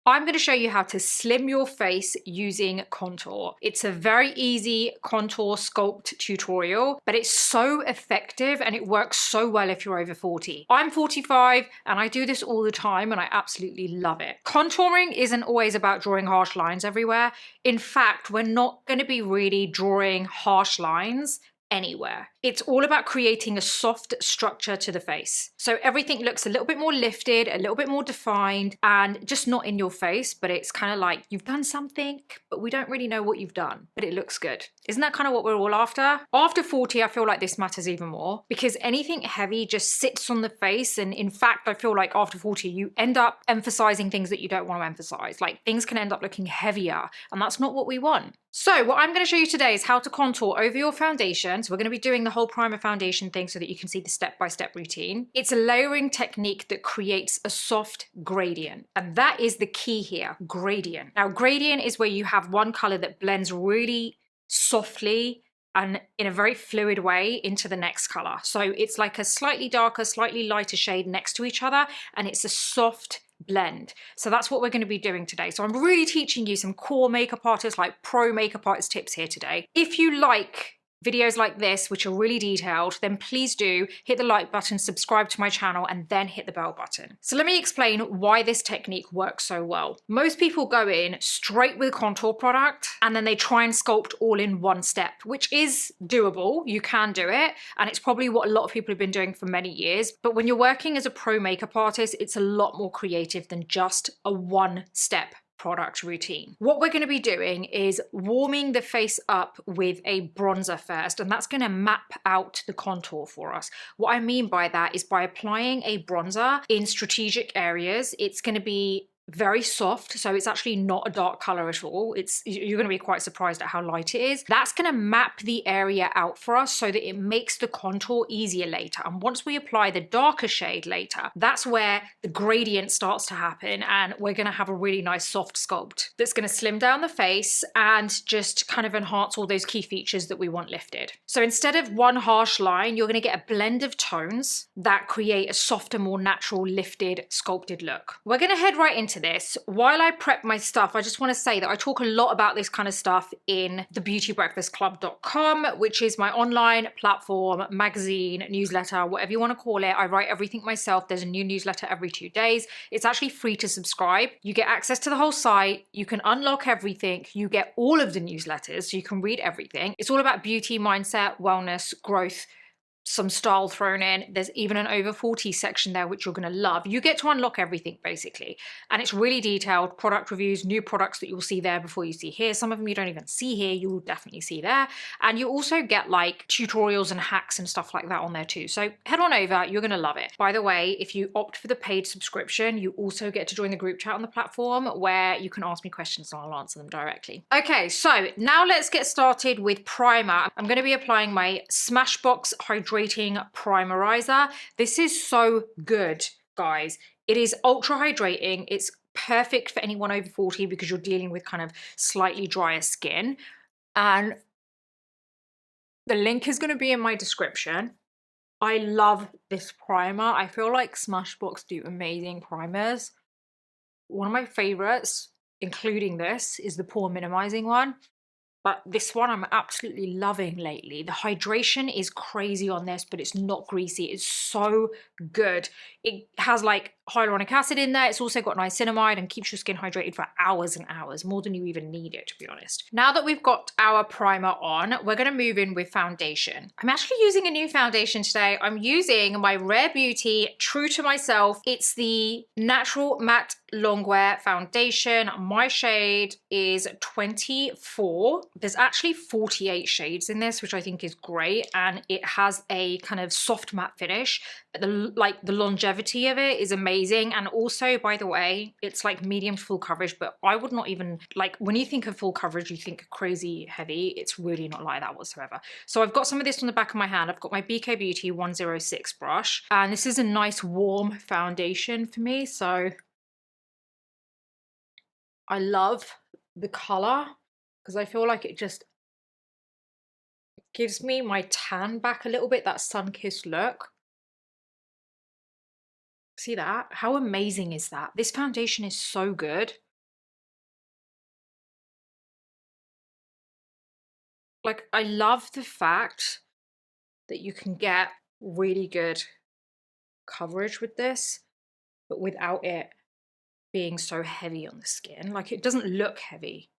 I'm going to show you how to slim your face using contour. It's a very easy contour sculpt tutorial, but it's so effective and it works so well if you're over 40. I'm 45 and I do this all the time and I absolutely love it. Contouring isn't always about drawing harsh lines everywhere. In fact, we're not going to be really drawing harsh lines anywhere. It's all about creating a soft structure to the face. So everything looks a little bit more lifted, a little bit more defined, and just not in your face, but it's kind of like you've done something, but we don't really know what you've done, but it looks good. Isn't that kind of what we're all after? After 40, I feel like this matters even more because anything heavy just sits on the face. And in fact, I feel like after 40, you end up emphasizing things that you don't want to emphasize. Like things can end up looking heavier, and that's not what we want. So what I'm going to show you today is how to contour over your foundation. So we're going to be doing the whole primer foundation thing so that you can see the step-by-step routine. It's a layering technique that creates a soft gradient. And that is the key here, gradient. Now, gradient is where you have one color that blends really softly and in a very fluid way into the next color. So it's like a slightly darker, slightly lighter shade next to each other, and it's a soft blend. So that's what we're going to be doing today. So I'm really teaching you some core makeup artists, like pro makeup artist tips here today. If you like videos like this, which are really detailed, then please do hit the like button, subscribe to my channel, and then hit the bell button. So let me explain why this technique works so well. Most people go in straight with contour product and then they try and sculpt all in one step, which is doable. You can do it. And it's probably what a lot of people have been doing for many years. But when you're working as a pro makeup artist, it's a lot more creative than just a one-step product routine. What we're going to be doing is warming the face up with a bronzer first, and that's going to map out the contour for us. What I mean by that is by applying a bronzer in strategic areas, it's going to be very soft, so it's actually not a dark color at all. You're going to be quite surprised at how light it is. That's going to map the area out for us so that it makes the contour easier later. And once we apply the darker shade later, that's where the gradient starts to happen, and we're going to have a really nice soft sculpt that's going to slim down the face and just kind of enhance all those key features that we want lifted. So instead of one harsh line, you're going to get a blend of tones that create a softer, more natural, lifted, sculpted look. We're going to head right into this. While I prep my stuff, I just want to say that I talk a lot about this kind of stuff in thebeautybreakfastclub.com, which is my online platform, magazine, newsletter, whatever you want to call it. I write everything myself. There's a new newsletter every 2 days. It's actually free to subscribe. You get access to the whole site. You can unlock everything. You get all of the newsletters, so you can read everything. It's all about beauty, mindset, wellness, growth, some style thrown in. There's even an over 40 section there, which you're going to love. You get to unlock everything basically. And it's really detailed, product reviews, new products that you'll see there before you see here. Some of them you don't even see here, you will definitely see there. And you also get like tutorials and hacks and stuff like that on there too. So head on over, you're going to love it. By the way, if you opt for the paid subscription, you also get to join the group chat on the platform where you can ask me questions and I'll answer them directly. Okay, so now let's get started with primer. I'm going to be applying my Smashbox Hydrating Primerizer. This is so good, guys. It is ultra hydrating. It's perfect for anyone over 40 because you're dealing with kind of slightly drier skin. And the link is going to be in my description. I love this primer. I feel like Smashbox do amazing primers. One of my favorites, including this, is the pore minimizing one. But this one I'm absolutely loving lately. The hydration is crazy on this, but it's not greasy. It's so good. It has like hyaluronic acid in there. It's also got niacinamide and keeps your skin hydrated for hours and hours, more than you even need it, to be honest. Now that we've got our primer on, we're going to move in with foundation. I'm actually using a new foundation today. I'm using my Rare Beauty True to Myself. It's the Natural Matte Longwear Foundation. My shade is 24. There's actually 48 shades in this, which I think is great. And it has a kind of soft matte finish. The longevity of it is amazing. And also, by the way, it's like medium to full coverage, but I would not even, like, when you think of full coverage, you think crazy heavy. It's really not like that whatsoever. So I've got some of this on the back of my hand. I've got my BK Beauty 106 brush, and this is a nice warm foundation for me. So I love the color because I feel like it just gives me my tan back a little bit, that sun-kissed look. See that? How amazing is that? This foundation is so good. Like, I love the fact that you can get really good coverage with this, but without it being so heavy on the skin. Like, it doesn't look heavy.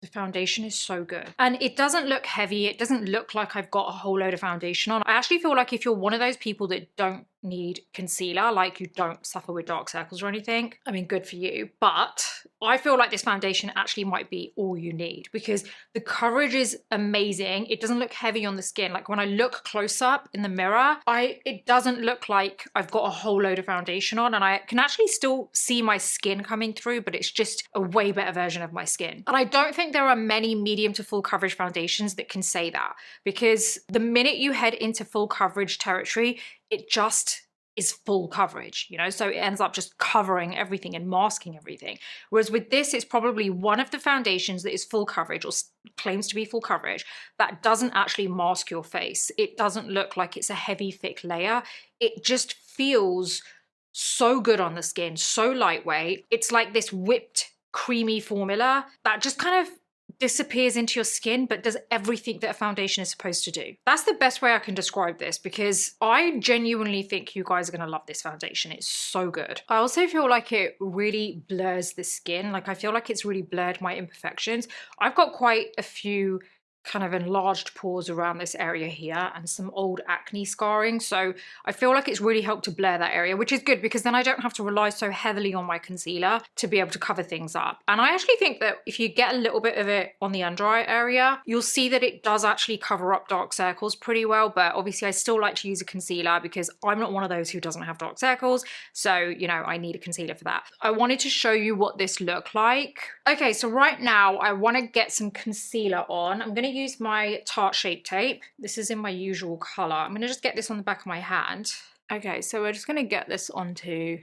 The foundation is so good. And it doesn't look heavy. It doesn't look like I've got a whole load of foundation on. I actually feel like if you're one of those people that don't need concealer, like you don't suffer with dark circles or anything, I mean, good for you. But I feel like this foundation actually might be all you need because the coverage is amazing. It doesn't look heavy on the skin. Like when I look close up in the mirror, it doesn't look like I've got a whole load of foundation on, and I can actually still see my skin coming through, but it's just a way better version of my skin. And I don't think there are many medium to full coverage foundations that can say that, because the minute you head into full coverage territory, it just is full coverage, you know, so it ends up just covering everything and masking everything. Whereas with this, it's probably one of the foundations that is full coverage or claims to be full coverage that doesn't actually mask your face. It doesn't look like it's a heavy, thick layer. It just feels so good on the skin, so lightweight. It's like this whipped, creamy formula that just kind of disappears into your skin but does everything that a foundation is supposed to do. That's the best way I can describe this, because I genuinely think you guys are going to love this foundation. It's so good. I also feel like it really blurs the skin. Like I feel like it's really blurred my imperfections. I've got quite a few kind of enlarged pores around this area here and some old acne scarring, so I feel like it's really helped to blur that area, which is good because then I don't have to rely so heavily on my concealer to be able to cover things up. And I actually think that if you get a little bit of it on the under eye area, you'll see that it does actually cover up dark circles pretty well. But obviously I still like to use a concealer because I'm not one of those who doesn't have dark circles, so you know, I need a concealer for that. I wanted to show you what this looked like. Okay, so right now I want to get some concealer on. I'm going to use my Tarte Shape Tape. This is in my usual color. I'm going to just get this on the back of my hand. Okay, so we're just going to get this onto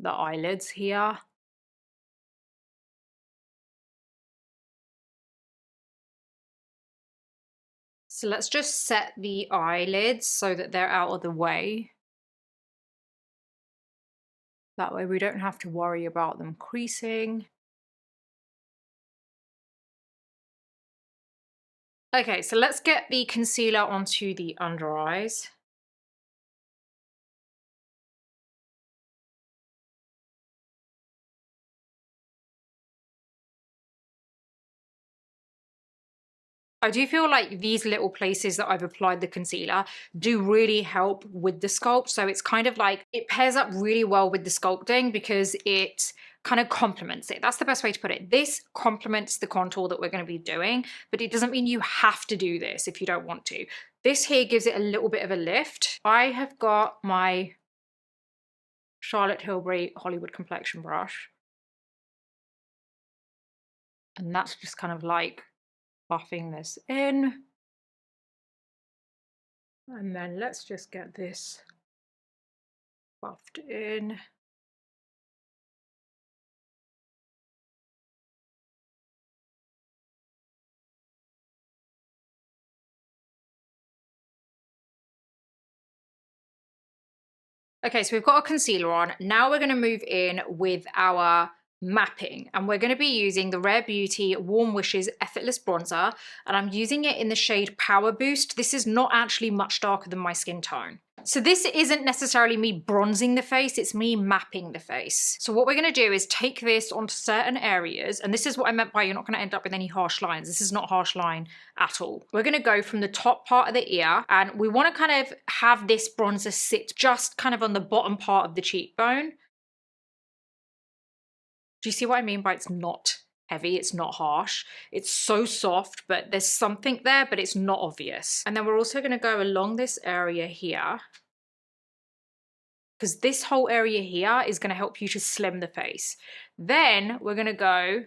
the eyelids here. So let's just set the eyelids so that they're out of the way. That way we don't have to worry about them creasing. Okay, so let's get the concealer onto the under eyes. I do feel like these little places that I've applied the concealer do really help with the sculpt. So it's kind of like, it pairs up really well with the sculpting because it kind of complements it. That's the best way to put it. This complements the contour that we're going to be doing, but it doesn't mean you have to do this if you don't want to. This here gives it a little bit of a lift. I have got my Charlotte Tilbury Hollywood complexion brush, and that's just kind of like buffing this in. And then let's just get this buffed in. Okay, so we've got a concealer on. Now we're going to move in with our mapping, and we're going to be using the Rare Beauty Warm Wishes Effortless Bronzer, and I'm using it in the shade Power Boost. This is not actually much darker than my skin tone. So this isn't necessarily me bronzing the face, it's me mapping the face. So what we're going to do is take this onto certain areas, and this is what I meant by you're not going to end up with any harsh lines. This is not harsh line at all. We're going to go from the top part of the ear, and we want to kind of have this bronzer sit just kind of on the bottom part of the cheekbone. Do you see what I mean by it's not heavy, it's not harsh? It's so soft, but there's something there, but it's not obvious. And then we're also going to go along this area here, because this whole area here is going to help you to slim the face. Then we're going to go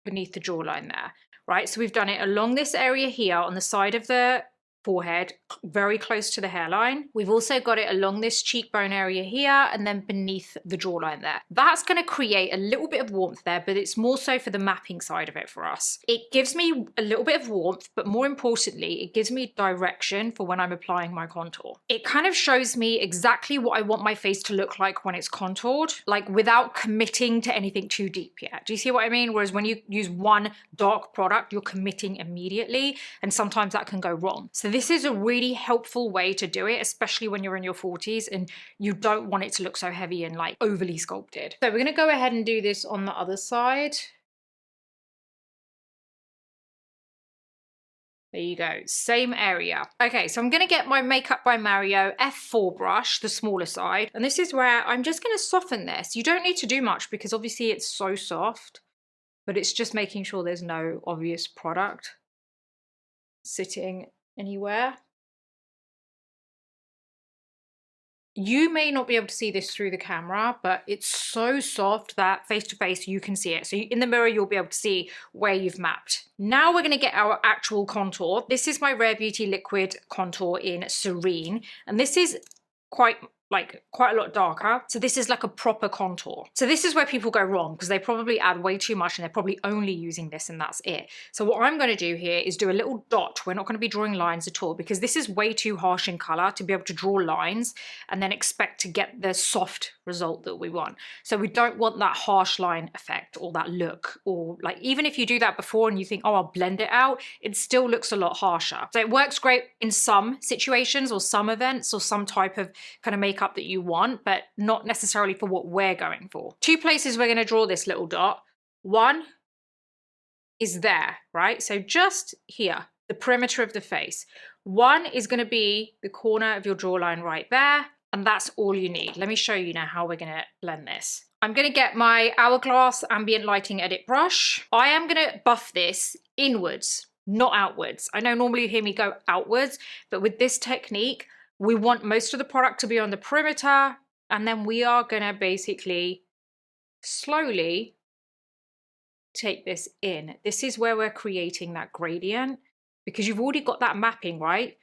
beneath the jawline there, right? So we've done it along this area here on the side of the forehead, very close to the hairline. We've also got it along this cheekbone area here and then beneath the jawline there. That's going to create a little bit of warmth there, but it's more so for the mapping side of it for us. It gives me a little bit of warmth, but more importantly, it gives me direction for when I'm applying my contour. It kind of shows me exactly what I want my face to look like when it's contoured, like without committing to anything too deep yet. Do you see what I mean? Whereas when you use one dark product, you're committing immediately, and sometimes that can go wrong. So this is a really helpful way to do it, especially when you're in your 40s and you don't want it to look so heavy and like overly sculpted. So we're going to go ahead and do this on the other side. There you go, same area. Okay, so I'm gonna get my Makeup by Mario F4 brush, the smaller side, and this is where I'm just gonna soften this. You don't need to do much because obviously it's so soft, but it's just making sure there's no obvious product sitting anywhere. You may not be able to see this through the camera, but it's so soft that face to face you can see it. So in the mirror, you'll be able to see where you've mapped. Now we're going to get our actual contour. This is my Rare Beauty Liquid Contour in Serene, and this is quite a lot darker. So this is like a proper contour. So this is where people go wrong because they probably add way too much and they're probably only using this and that's it. So what I'm going to do here is do a little dot. We're not going to be drawing lines at all because this is way too harsh in color to be able to draw lines and then expect to get the soft result that we want. So we don't want that harsh line effect or that look, or like even if you do that before and you think, oh, I'll blend it out, it still looks a lot harsher. So it works great in some situations or some events or some type of kind of makeup that you want, but not necessarily for what we're going for. Two places we're going to draw this little dot. One is there, right? So just here, the perimeter of the face. One is going to be the corner of your jawline right there, and that's all you need. Let me show you now how we're going to blend this. I'm going to get my Hourglass Ambient Lighting Edit brush. I am going to buff this inwards, not outwards. I know normally you hear me go outwards, but with this technique, we want most of the product to be on the perimeter, and then we are going to basically slowly take this in. This is where we're creating that gradient because you've already got that mapping, right?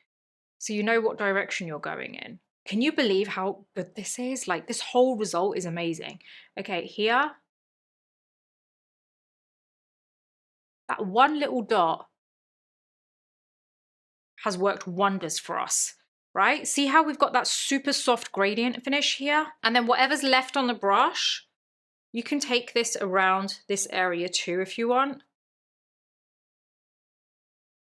So you know what direction you're going in. Can you believe how good this is? Like, this whole result is amazing. Okay, here. That one little dot has worked wonders for us. Right? See how we've got that super soft gradient finish here? And then whatever's left on the brush, you can take this around this area too if you want.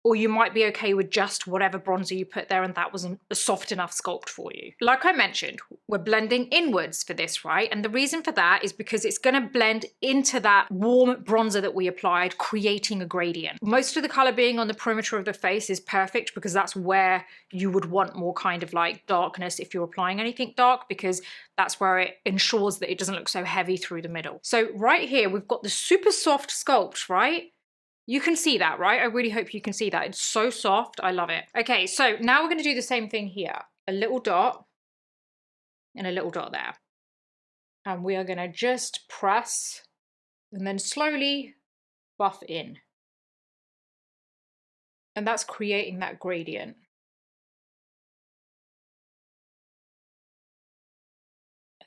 Or you might be okay with just whatever bronzer you put there and that wasn't a soft enough sculpt for you. Like I mentioned, we're blending inwards for this, right? And the reason for that is because it's gonna blend into that warm bronzer that we applied, creating a gradient. Most of the color being on the perimeter of the face is perfect because that's where you would want more kind of like darkness if you're applying anything dark, because that's where it ensures that it doesn't look so heavy through the middle. So right here, we've got the super soft sculpt, right? You can see that, right? I really hope you can see that. It's so soft. I love it. Okay, so now we're going to do the same thing here. A little dot and a little dot there. And we are going to just press and then slowly buff in. And that's creating that gradient.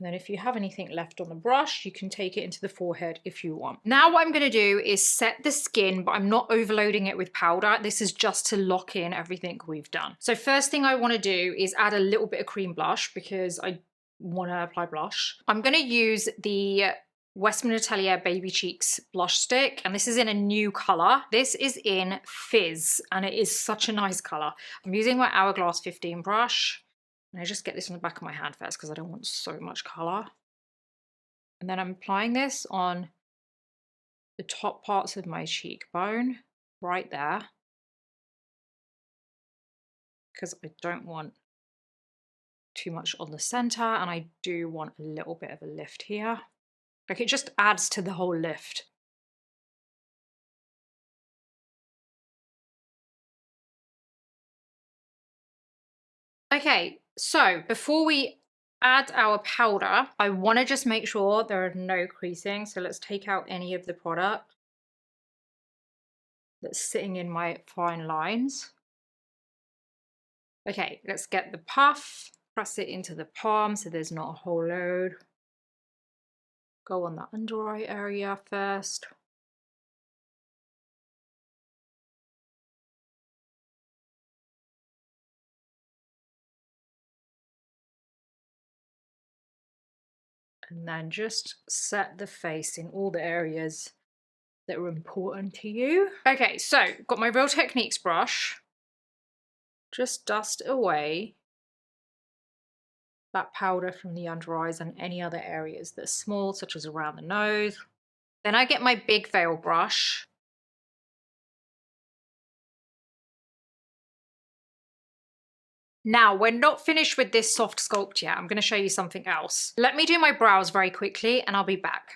And then if you have anything left on the brush, you can take it into the forehead if you want. Now what I'm going to do is set the skin, but I'm not overloading it with powder. This is just to lock in everything we've done. So first thing I want to do is add a little bit of cream blush because I want to apply blush. I'm going to use the Westman Atelier Baby Cheeks blush stick, and this is in a new color. This is in Fizz, and it is such a nice color. I'm using my Hourglass 15 brush. And I just get this on the back of my hand first because I don't want so much color. And then I'm applying this on the top parts of my cheekbone, right there. Because I don't want too much on the center, and I do want a little bit of a lift here. Like, it just adds to the whole lift. Okay, so before we add our powder, I want to just make sure there are no creasing. So let's take out any of the product that's sitting in my fine lines. Okay, let's get the puff, press it into the palm so there's not a whole load. Go on the under eye area first. And then just set the face in all the areas that are important to you. Okay, so got my Real Techniques brush. Just dust away that powder from the under eyes and any other areas that are small, such as around the nose. Then I get my big veil brush. Now, we're not finished with this soft sculpt yet. I'm going to show you something else. Let me do my brows very quickly and I'll be back.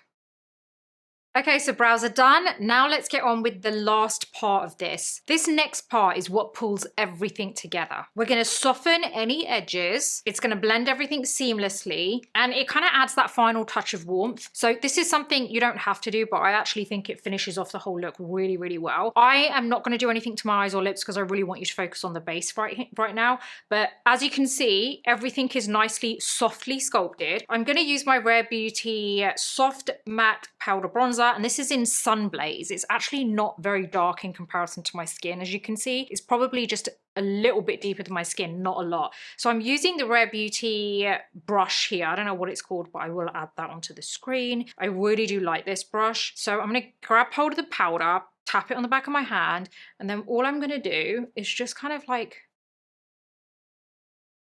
Okay, so brows are done. Now let's get on with the last part of this. This next part is what pulls everything together. We're gonna soften any edges. It's gonna blend everything seamlessly, and it kind of adds that final touch of warmth. So this is something you don't have to do, but I actually think it finishes off the whole look really, really well. I am not gonna do anything to my eyes or lips because I really want you to focus on the base right now. But as you can see, everything is nicely, softly sculpted. I'm gonna use my Rare Beauty Soft Matte Powder Bronzer, and this is in Sunblaze. It's actually not very dark in comparison to my skin. As you can see, it's probably just a little bit deeper than my skin, not a lot. So I'm using the Rare Beauty brush here. I don't know what it's called, but I will add that onto the screen. I really do like this brush. So I'm gonna grab hold of the powder, tap it on the back of my hand, and then all I'm gonna do is just kind of like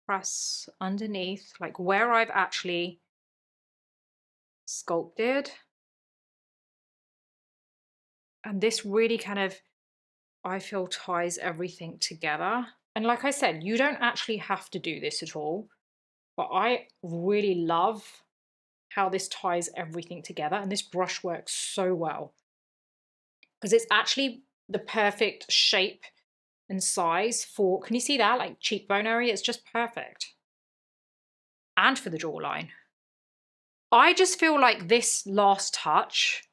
press underneath, like where I've actually sculpted. And this really kind of, I feel, ties everything together. And like I said, you don't actually have to do this at all, but I really love how this ties everything together. And this brush works so well because it's actually the perfect shape and size for, can you see that? Like cheekbone area, it's just perfect. And for the jawline. I just feel like this last touch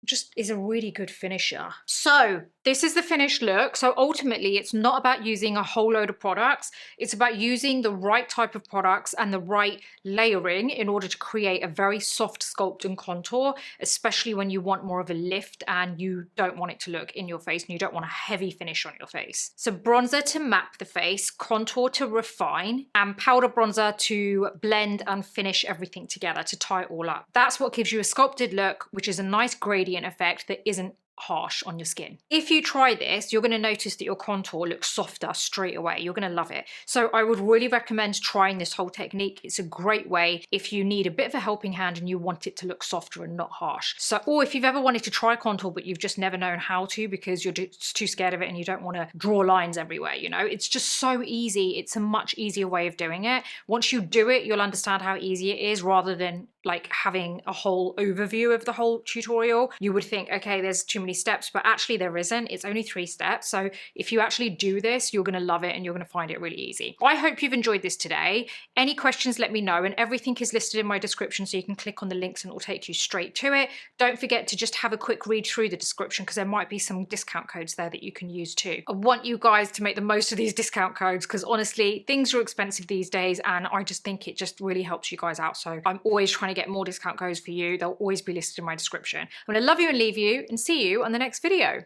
just is a really good finisher. So this is the finished look. So ultimately, it's not about using a whole load of products. It's about using the right type of products and the right layering in order to create a very soft sculpt and contour, especially when you want more of a lift and you don't want it to look in your face and you don't want a heavy finish on your face. So bronzer to map the face, contour to refine, and powder bronzer to blend and finish everything together, to tie it all up. That's what gives you a sculpted look, which is a nice gradient effect that isn't harsh on your skin. If you try this, you're going to notice that your contour looks softer straight away. You're going to love it. So I would really recommend trying this whole technique. It's a great way if you need a bit of a helping hand and you want it to look softer and not harsh. So, or if you've ever wanted to try contour but you've just never known how to because you're just too scared of it and you don't want to draw lines everywhere, you know, it's just so easy. It's a much easier way of doing it. Once you do it, you'll understand how easy it is rather than like having a whole overview of the whole tutorial. You would think, okay, there's too many steps, but actually there isn't. It's only 3 steps. So if you actually do this, you're going to love it and you're going to find it really easy. I hope you've enjoyed this today. Any questions, let me know, and everything is listed in my description, so you can click on the links and it will take you straight to it. Don't forget to just have a quick read through the description because there might be some discount codes there that you can use too. I want you guys to make the most of these discount codes because honestly, things are expensive these days and I just think it just really helps you guys out. So I'm always trying to get more discount codes for you. They'll always be listed in my description. I'm going to love you and leave you and see you on the next video.